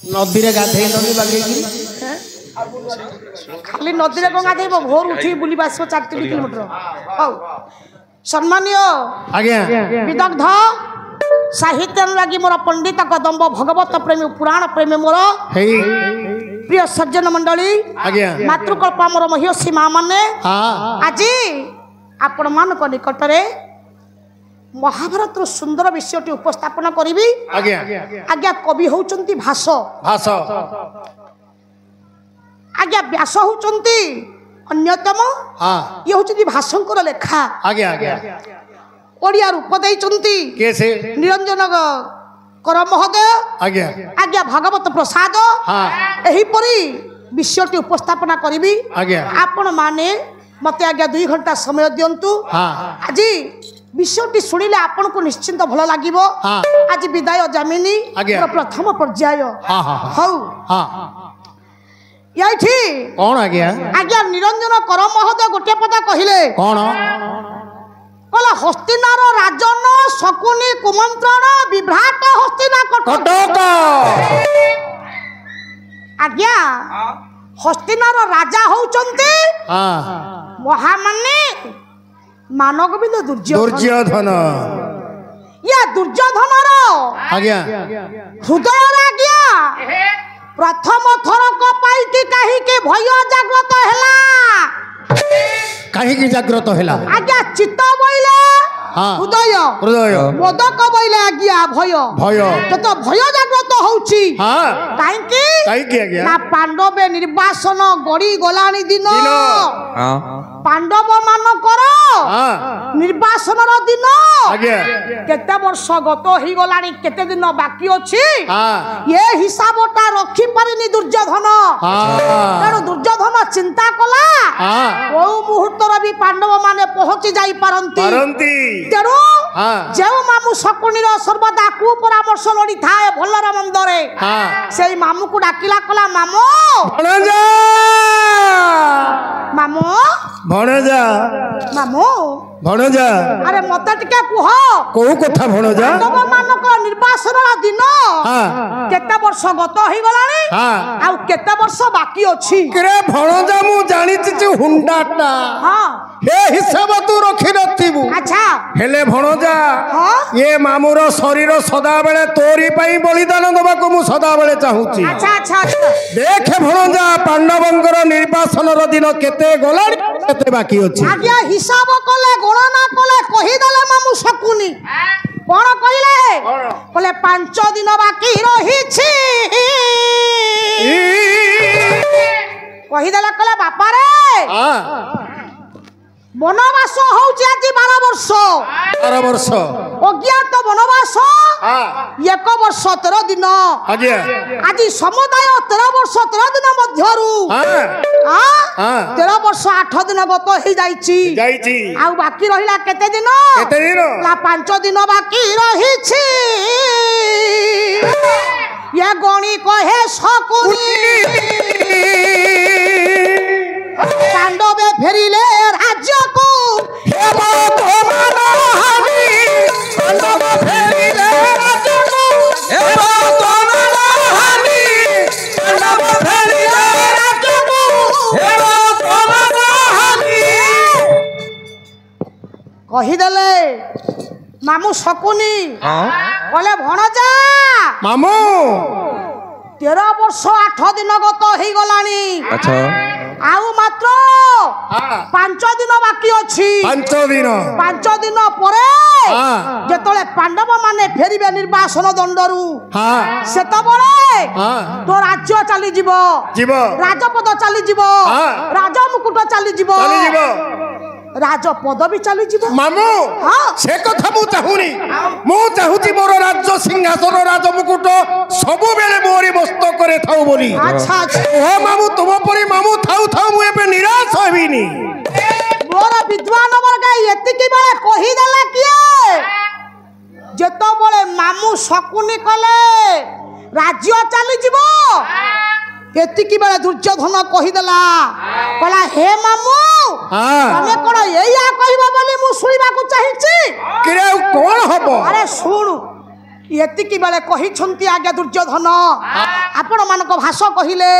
नदी रे गाधे नदी बागे खाली नदी रे कोन गाधेबो भोर उठी बुली बासो 4 किलोमीटर हौ सम्मानिय आज्ञा विदग्ध साहित्य अनुरागी मोर पंडित कदम्ब भगवत प्रेमी पुराण प्रेमी मोर प्रिय सज्जन मंडली आज्ञा मातृकल्पा मोर महिषी माँ माने आज आपण मान को निकट रे महाभारत सुंदर विषयटी उपस्थापन करी आज्ञा आज्ञा कवि होउचंती भाष भाष आज्ञा व्यास होउचंती अन्यतम ये होउचंती भाषंकर लेखा आज्ञा आज्ञा ओडिया रूप दैचंती कैसे निरंजन कर महोदय आज्ञा आज्ञा भागवत प्रसाद एही परी विषयटी उपस्थापना करी आज्ञा आपण माने मते आज्ञा 2 घंटा समय दियंतु आज विषयटी शुणिले आपन को निश्चिंत भल लागिबो आज विदाय जामिनी प्रथम पर्याय हौ याठी कौन आज्ञा आज्ञा निरंजन कर महोदय गोटे पद कहिले कौन कहला हस्तिनार राजन शकुनी कुमंत्रण विभ्राट हस्तिना कटक आज्ञा हस्तिनार राजा होउचंती महामान्य मानवगोविंद दुर्योधन या दुर्योधनर आज्ञा हृदय आज्ञा प्रथम थरक पाइति काहे के भय जागृत हैला काहे की जागृत हैला आज्ञा चित्त बोइले हृदय हृदय मोदक बोइले आज्ञा भय भय तो भय जागृत होउची काहे की आज्ञा ना पांडवे निर्वासन गड़ी गलानी दिन पांडव मान करो निर्वासन दिन केते वर्ष गत ही गलानी केते दिन बाकी अछि ये हिसाबटा रखी पारिनी दुर्योधन तेणु दुर्योधन चिंता कला ओ मुहूर्तर भी पांडव माने पहुंची जाई पारंती तेणु जेउ मामू शकुनीर सर्वदा कु परामर्श लड़ी थाए भलर मंदरे सेई मामू को डाकिला कला मामू मामू भणजा मामू भणजा अरे मते टिके कुह को कथा भणजा पांडव मानक निर्वासन दिन केते वर्ष गत होई गलानी आ केते वर्ष बाकी अछि रे भणजा मु जानिछि जे हुंडाटा हे हिसाब तू रखि नथिबु अच्छा हेले भणजा ये मामुर शरीर सदा बेले तोरी पई बलिदान दबा को मु सदा बेले चाहूची अच्छा अच्छा देख भणजा पांडवंकर निर्वासन र दिन केते गलानी केते बाकी अछि आज्ञा हिसाब कले गणना कले कहि दले मामू शकुनी कोन कहिले बोले 5 दिन बाकी रहिछि कहि दले कले बापा रे वनवास होउची आज 12 वर्ष अज्ञात वनवास 1 वर्ष 13 दिन आज्ञा आज समुदाय 13 वर्ष 13 दिन मध्यरु 13 वर्ष 8 दिन गत हे जाईची आ बाकी रहिला केते दिन ला 5 दिन बाकी रहिछि ये गणी कहे शकुनी पांडवे फेरिले राज्य को कहीदेले मामू शकुनी कहले भणजा मामू 13 वर्ष 8 दिन गत हो गलानी अच्छा आउ मात्र 5 दिन बाकी अछि 5 दिन परे जेतले पांडव माने फेरिबे निर्वासन दंडरू सेतबळे तो राज्य चली जीवो राजपद चली जीवो राज मुकुट चली जीवो राज पदवी चली जीवो मामू से कथा मु चाहुनी मु चाहुची मोर राज्य सिंहासन राज मुकुट सब बेले मोरी मस्तक करे थाउ बोली अच्छा ओ मामू तुम परी मामू थाउ थाउ मु एबे निराश होबिनी मोर विद्वान वर्ग एतिकी बेले कहि देला किए जेतो बेले मामू शकुनी कले राज्य चली जीवो एतिकी बेले दुर्योधन कहिदेला कहला हे मामू तमे कोन एया कहबो बोली मु सुनिबा को चाहिछि किरे कोन हबो अरे सुनु ଏତିକି ବେଳେ କହିଛନ୍ତି ଆଜ୍ଞା ଦୁର୍ଯ୍ୟୋଧନ ଆପଣ ମାନଙ୍କ ଭାଷ କହିଲେ